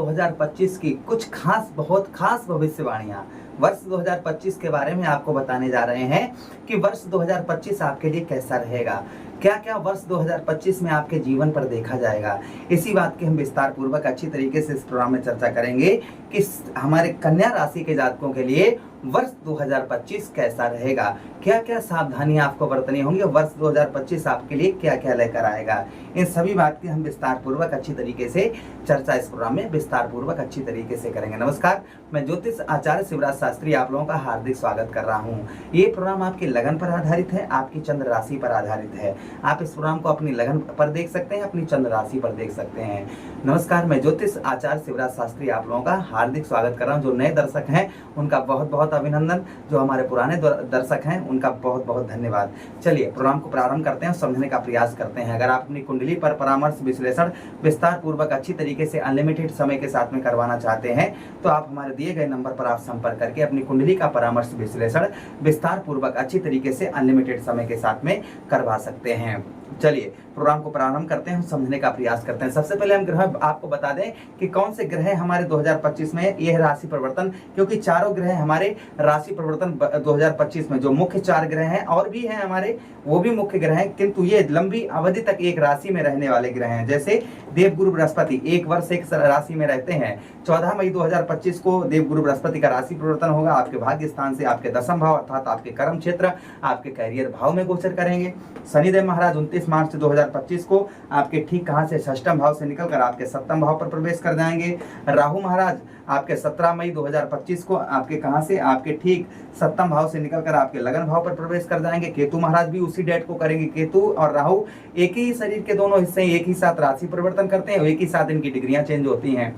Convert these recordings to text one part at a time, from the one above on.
2025 की कुछ खास, बहुत खास भविष्यवाणियां वर्ष 2025 के बारे में आपको बताने जा रहे हैं कि वर्ष 2025 आपके लिए कैसा रहेगा, क्या क्या वर्ष 2025 में आपके जीवन पर देखा जाएगा। इसी बात की हम विस्तार पूर्वक अच्छी तरीके से इस प्रोग्राम में चर्चा करेंगे कि हमारे कन्या राशि के जातकों के लिए वर्ष 2025 कैसा रहेगा, क्या क्या सावधानियां आपको बरतनी होंगी, वर्ष 2025 आपके लिए क्या क्या लेकर आएगा। इन सभी बात की हम विस्तार पूर्वक अच्छी तरीके से चर्चा इस प्रोग्राम में विस्तार पूर्वक अच्छी तरीके से करेंगे। नमस्कार, मैं ज्योतिष आचार्य शिवराज शास्त्री आप लोगों का हार्दिक स्वागत कर रहा हूँ। ये प्रोग्राम आपकी लगन पर आधारित है, आपकी चंद्र राशि पर आधारित है। आप इस प्रोग्राम को अपनी लगन पर देख सकते हैं, अपनी चंद्र राशि पर देख सकते हैं। नमस्कार, मैं ज्योतिष आचार्य शिवराज शास्त्री आप लोगों का हार्दिक स्वागत कर रहा हूँ। जो नए दर्शक हैं उनका बहुत बहुत अभिनंदन, जो हमारे पुराने दर्शक हैं उनका बहुत बहुत धन्यवाद। चलिए प्रोग्राम को प्रारंभ करते हैं, समझने का प्रयास करते हैं। अगर आप अपनी कुंडली पर परामर्श विश्लेषण विस्तार पूर्वक अच्छी तरीके से अनलिमिटेड समय के साथ में करवाना चाहते हैं तो आप हमारे दिए गए नंबर पर आप संपर्क करके अपनी कुंडली का परामर्श विश्लेषण विस्तार पूर्वक अच्छी तरीके से अनलिमिटेड समय के साथ में करवा सकते हैं। चलिए प्रोग्राम को प्रारंभ करते हैं, समझने का प्रयास करते हैं। सबसे पहले हम ग्रह आपको बता दें कि कौन से ग्रह हमारे 2025 में यह राशि परिवर्तन, क्योंकि चारों ग्रह हमारे राशि परिवर्तन 2025 में जो मुख्य चार ग्रह हैं और भी हैं हमारे, वो भी मुख्य ग्रह हैं, किंतु ये लंबी अवधि तक एक राशि में रहने वाले ग्रह हैं। जैसे देवगुरु बृहस्पति एक वर्ष एक राशि में रहते हैं। 14 मई 2025 को देवगुरु बृहस्पति का राशि परिवर्तन होगा। आपके भाग्य स्थान से आपके दसम भाव अर्थात आपके कर्म क्षेत्र, आपके कैरियर भाव में गोचर करेंगे। शनिदेव महाराज 29 मार्च 2025 को आपके ठीक कहां से षष्ठम भाव से निकलकर आपके सप्तम भाव पर प्रवेश कर जाएंगे। राहु महाराज आपके 17 मई 2025 को आपके कहां से, आपके ठीक सप्तम भाव से निकलकर आपके लगन भाव पर प्रवेश कर जाएंगे। केतु महाराज भी उसी डेट को करेंगे। केतु और राहु एक ही शरीर के दोनों हिस्से एक ही साथ राशि परिवर्तन करते हैं, एक ही साथ इनकी डिग्रियां चेंज होती हैं।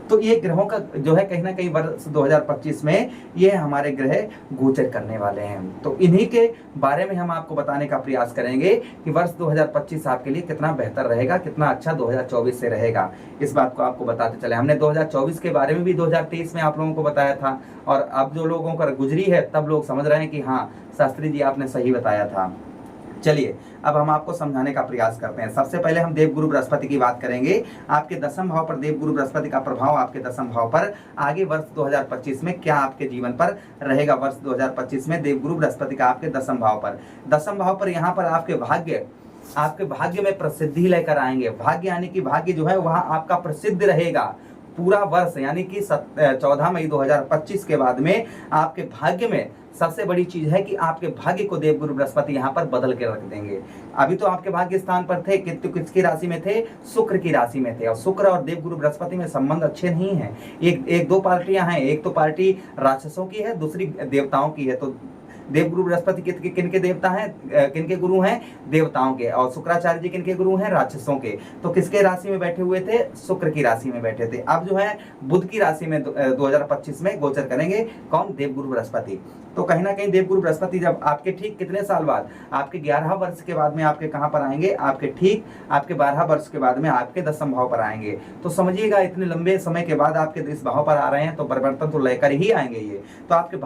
तो ये ग्रहों का जो है कहीं ना कहीं वर्ष 2025 में ये हमारे ग्रह गोचर करने वाले हैं। तो इन्हीं के बारे में हम आपको बताने का प्रयास करेंगे कि वर्ष 2025 आपके लिए कितना बेहतर रहेगा, कितना अच्छा 2024 से रहेगा। इस बात को आपको बताते चले। हमने 2024 के बारे में भी 2023 में आप लोगों को बताया था और अब जो लोगों का गुजरी है तब लोग समझ रहे हैं कि हाँ शास्त्री जी आपने सही बताया था। चलिए अब हम आपको समझाने का प्रयास करते हैं। सबसे पहले हम देवगुरु बृहस्पति की बात करेंगे। आपके दसम भाव पर देवगुरु बृहस्पति का प्रभाव आपके दसम भाव पर आगे वर्ष 2025 में क्या आपके जीवन पर रहेगा। वर्ष 2025 में देवगुरु बृहस्पति का आपके दसम भाव पर यहाँ पर आपके भाग्य में प्रसिद्धि लेकर आएंगे। भाग्य यानी कि भाग्य जो है वहाँ आपका प्रसिद्ध रहेगा पूरा वर्ष, यानी कि 14 मई 2025 के बाद में आपके भाग्य में सबसे बड़ी चीज है कि आपके भाग्य को देवगुरु बृहस्पति यहाँ पर बदल के रख देंगे। अभी तो आपके भाग्य स्थान पर थे, किंतु किसकी राशि में थे, शुक्र की राशि में थे। और शुक्र और देवगुरु बृहस्पति में संबंध अच्छे नहीं है। एक दो पार्टियां हैं, एक तो पार्टी राक्षसों की है, दूसरी देवताओं की है। तो देवगुरु बृहस्पति किनके देवता हैं, किनके गुरु हैं, देवताओं के। और शुक्राचार्य जी किनके गुरु हैं, राक्षसों के। तो किसके राशि में बैठे हुए थे, शुक्र की राशि में बैठे थे। अब जो है बुध की राशि में 2025 में गोचर करेंगे कौन, देवगुरु बृहस्पति। तो कहीं ना कहीं देवगुरु बृहस्पति जब आपके ठीक कितने साल बाद, आपके 11 वर्ष के बाद में आपके कहां पर आएंगे, आपके 12 वर्ष के बाद में आपके दसम भाव पर आएंगे। तो समझिएगा इतने लंबे समय के बाद आपके इस भाव पर आ रहे हैं तो परिवर्तन तो लेकर ही आएंगे ये। तो आपके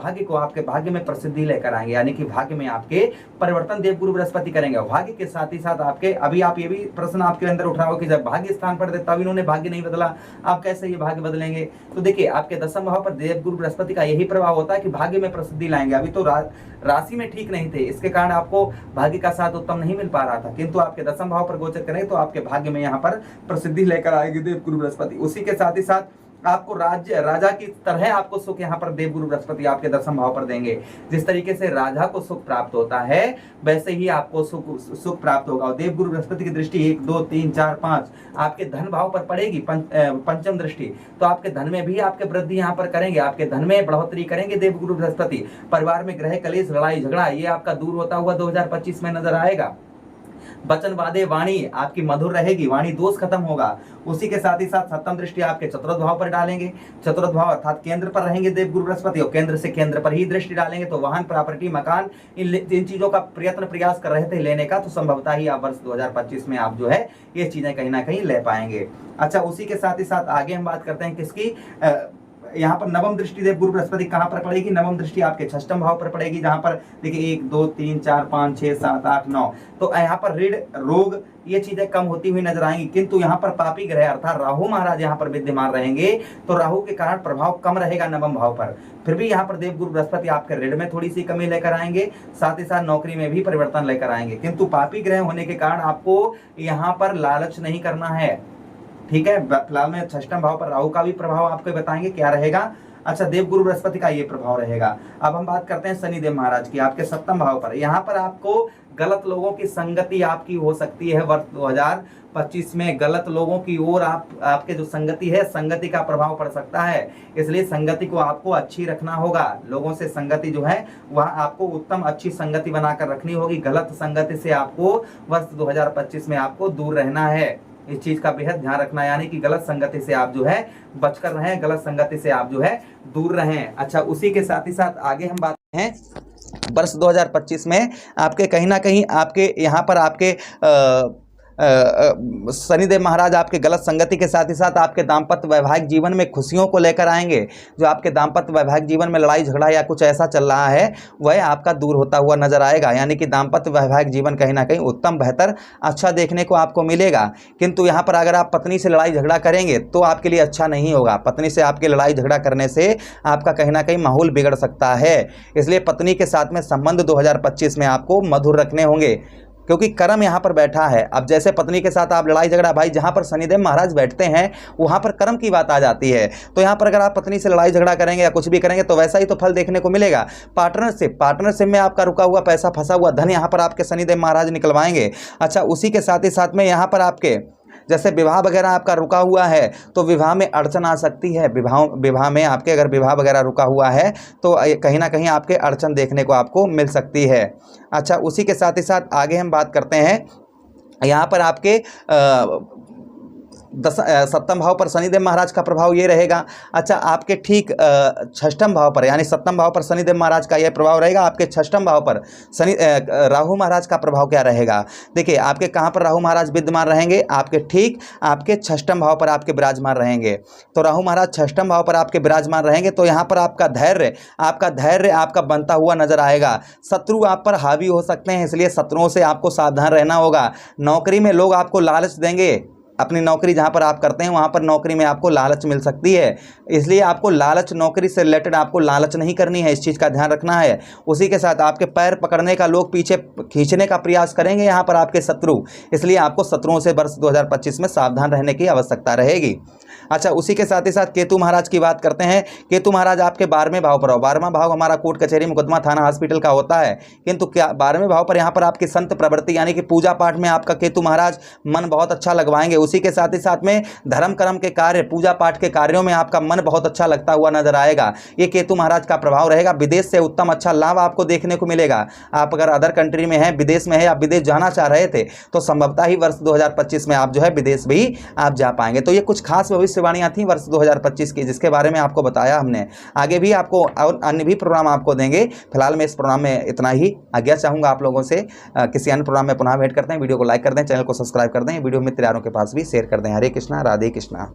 भाग्य में प्रसिद्धि लेकर आएंगे, यानी कि भाग्य में आपके परिवर्तन देवगुरु बृहस्पति करेंगे। भाग्य के साथ ही साथ आपके, अभी आप ये भी प्रश्न आपके अंदर उठ रहा हो कि जब भाग्य स्थान पर थे तब इन्होंने भाग्य नहीं बदला, आप कैसे ये भाग्य बदलेंगे। तो देखिए आपके दसम भाव पर देवगुरु बृहस्पति का यही प्रभाव होता है कि भाग्य में प्रसिद्धि लाएंगे। अभी तो राशि में ठीक नहीं थे, इसके कारण आपको भाग्य का साथ उत्तम नहीं मिल पा रहा था, किंतु आपके दसम भाव पर गोचर करें तो आपके भाग्य में यहाँ पर प्रसिद्धि लेकर आएगी देवगुरु बृहस्पति। उसी के साथ ही साथ आपको राजा की तरह आपको सुख यहाँ पर देवगुरु बृहस्पति आपके दसम भाव पर देंगे। जिस तरीके से राजा को सुख प्राप्त होता है वैसे ही आपको सुख प्राप्त होगा। और देवगुरु बृहस्पति की दृष्टि 1 2 3 4 5 आपके धन भाव पर पड़ेगी, पंचम दृष्टि। तो आपके धन में भी आपके वृद्धि यहाँ पर करेंगे, आपके धन में बढ़ोतरी करेंगे देवगुरु बृहस्पति। परिवार में ग्रह कलेश, लड़ाई झगड़ा ये आपका दूर होता हुआ 2025 में नजर आएगा। वचन वादे वाणी आपकी मधुर रहेगी, वाणी दोष खत्म होगा। उसी के साथ ही साथ सप्तम दृष्टि आपके चतुर्थ भाव पर डालेंगे। चतुर्थ भाव अर्थात केंद्र पर रहेंगे देवगुरु बृहस्पति और केंद्र से केंद्र पर ही दृष्टि डालेंगे। तो वाहन, प्रॉपर्टी, मकान, इन चीजों का प्रयास कर रहे थे लेने का, तो संभवतः ही आप वर्ष 2025 में आप जो है ये चीजें कहीं ना कहीं ले पाएंगे। अच्छा, उसी के साथ ही साथ आगे हम बात करते हैं किसकी, यहाँ पर नवम दृष्टि देव गुरु बृहस्पति कहाँ पर पड़ेगी, नवम दृष्टि आपके षष्ठम भाव पर पड़ेगी, जहां पर देखिए 1 2 3 4 5 6 7 8 9। तो यहाँ पर ऋण रोग ये चीजें कम होती हुई नजर आएंगी, किंतु यहाँ पर पापी ग्रह अर्थात राहु महाराज यहाँ पर विद्यमान रहेंगे, तो राहु के कारण प्रभाव कम रहेगा नवम भाव पर। फिर भी यहाँ पर देव गुरु बृहस्पति आपके ऋण में थोड़ी सी कमी लेकर आएंगे, साथ ही साथ नौकरी में भी परिवर्तन लेकर आएंगे, किंतु पापी ग्रह होने के कारण आपको यहाँ पर लालच नहीं करना है। ठीक है, फिलहाल में षष्ठम भाव पर राहु का भी प्रभाव आपको बताएंगे क्या रहेगा। अच्छा, देव गुरु बृहस्पति का ये प्रभाव रहेगा। अब हम बात करते हैं शनिदेव महाराज की, आपके सप्तम भाव पर। यहाँ पर आपको गलत लोगों की संगति आपकी हो सकती है वर्ष 2025 में, गलत लोगों की ओर आपके जो संगति है, संगति का प्रभाव पड़ सकता है, इसलिए संगति को आपको अच्छी रखना होगा। लोगों से संगति जो है वह आपको उत्तम अच्छी संगति बनाकर रखनी होगी। गलत संगति से आपको वर्ष 2025 में आपको दूर रहना है, इस चीज का बेहद ध्यान रखना, यानी कि गलत संगति से आप जो है बचकर रहें, गलत संगति से आप जो है दूर रहें। अच्छा, उसी के साथ ही साथ आगे हम बात हैं वर्ष 2025 में आपके कहीं ना कहीं आपके यहाँ पर आपके शनिदेव महाराज आपके गलत संगति के साथ ही साथ आपके दाम्पत्य वैवाहिक जीवन में खुशियों को लेकर आएंगे। जो आपके दाम्पत्य वैवाहिक जीवन में लड़ाई झगड़ा या कुछ ऐसा चल रहा है वह आपका दूर होता हुआ नजर आएगा, यानी कि दाम्पत्य वैवाहिक जीवन कहीं ना कहीं उत्तम बेहतर अच्छा देखने को आपको मिलेगा। किंतु यहाँ पर अगर आप पत्नी से लड़ाई झगड़ा करेंगे तो आपके लिए अच्छा नहीं होगा। पत्नी से आपके लड़ाई झगड़ा करने से आपका कहीं ना कहीं माहौल बिगड़ सकता है, इसलिए पत्नी के साथ में संबंध 2025 में आपको मधुर रखने होंगे, क्योंकि कर्म यहाँ पर बैठा है। अब जैसे पत्नी के साथ आप लड़ाई झगड़ा, भाई जहाँ पर शनिदेव महाराज बैठते हैं वहाँ पर कर्म की बात आ जाती है, तो यहाँ पर अगर आप पत्नी से लड़ाई झगड़ा करेंगे या कुछ भी करेंगे तो वैसा ही तो फल देखने को मिलेगा। पार्टनरशिप में आपका रुका हुआ पैसा, फंसा हुआ धन यहाँ पर आपके शनिदेव महाराज निकलवाएंगे। अच्छा, उसी के साथ ही साथ में यहाँ पर आपके जैसे विवाह वगैरह आपका रुका हुआ है तो विवाह में अड़चन आ सकती है। विवाह में आपके अगर विवाह वगैरह रुका हुआ है तो कहीं ना कहीं आपके अड़चन देखने को आपको मिल सकती है। अच्छा, उसी के साथ ही साथ आगे हम बात करते हैं यहाँ पर आपके सप्तम भाव पर शनिदेव महाराज का प्रभाव ये रहेगा। अच्छा, आपके ठीक षष्ठम भाव पर यानी सप्तम भाव पर शनिदेव महाराज का यह प्रभाव रहेगा। आपके षष्ठम भाव पर राहु महाराज का प्रभाव क्या रहेगा, देखिए आपके कहाँ पर राहु महाराज विद्यमान रहेंगे, आपके ठीक आपके षष्ठम भाव पर आपके विराजमान रहेंगे। तो राहु महाराज षष्ठम भाव पर आपके विराजमान रहेंगे तो यहाँ पर आपका धैर्य आपका बनता हुआ नजर आएगा। शत्रु आप पर हावी हो सकते हैं, इसलिए शत्रुओं से आपको सावधान रहना होगा। नौकरी में लोग आपको लालच देंगे, अपनी नौकरी जहां पर आप करते हैं वहां पर नौकरी में आपको लालच मिल सकती है, इसलिए आपको लालच, नौकरी से रिलेटेड आपको लालच नहीं करनी है, इस चीज़ का ध्यान रखना है। उसी के साथ आपके पैर पकड़ने का लोग पीछे खींचने का प्रयास करेंगे यहाँ पर आपके शत्रु, इसलिए आपको शत्रुओं से वर्ष 2025 में सावधान रहने की आवश्यकता रहेगी। अच्छा, उसी के साथ ही साथ केतु महाराज की बात करते हैं। केतु महाराज आपके 12वें भाव पर हो। 12वां भाव हमारा कोर्ट कचहरी मुकदमा थाना हॉस्पिटल का होता है, किंतु क्या 12वें भाव पर यहाँ पर आपकी संत प्रवृत्ति यानी कि पूजा पाठ में आपका केतु महाराज मन बहुत अच्छा लगवाएंगे। उसी के साथ ही साथ में धर्म कर्म के कार्य, पूजा पाठ के कार्यों में आपका मन बहुत अच्छा लगता हुआ नजर आएगा। ये केतु महाराज का प्रभाव रहेगा। विदेश से उत्तम अच्छा लाभ आपको देखने को मिलेगा। आप अगर अदर कंट्री में हैं, विदेश में है, आप विदेश जाना चाह रहे थे तो संभवतः ही वर्ष 2025 में आप जो है विदेश भी आप जा पाएंगे। तो ये कुछ खास भविष्यवाणियां थी वर्ष 2025 की, जिसके बारे में आपको बताया हमने। आगे भी आपको और अन्य भी प्रोग्राम आपको देंगे। फिलहाल मैं इस प्रोग्राम में इतना ही आज्ञा चाहूंगा आप लोगों से। किसी अन्य प्रोग्राम में पुनः भेंट करते हैं। वीडियो को लाइक कर दें, चैनल को सब्सक्राइब कर दें, वीडियो मित्र यारों के पास भी शेयर कर दें। हरे कृष्णा, राधे कृष्णा।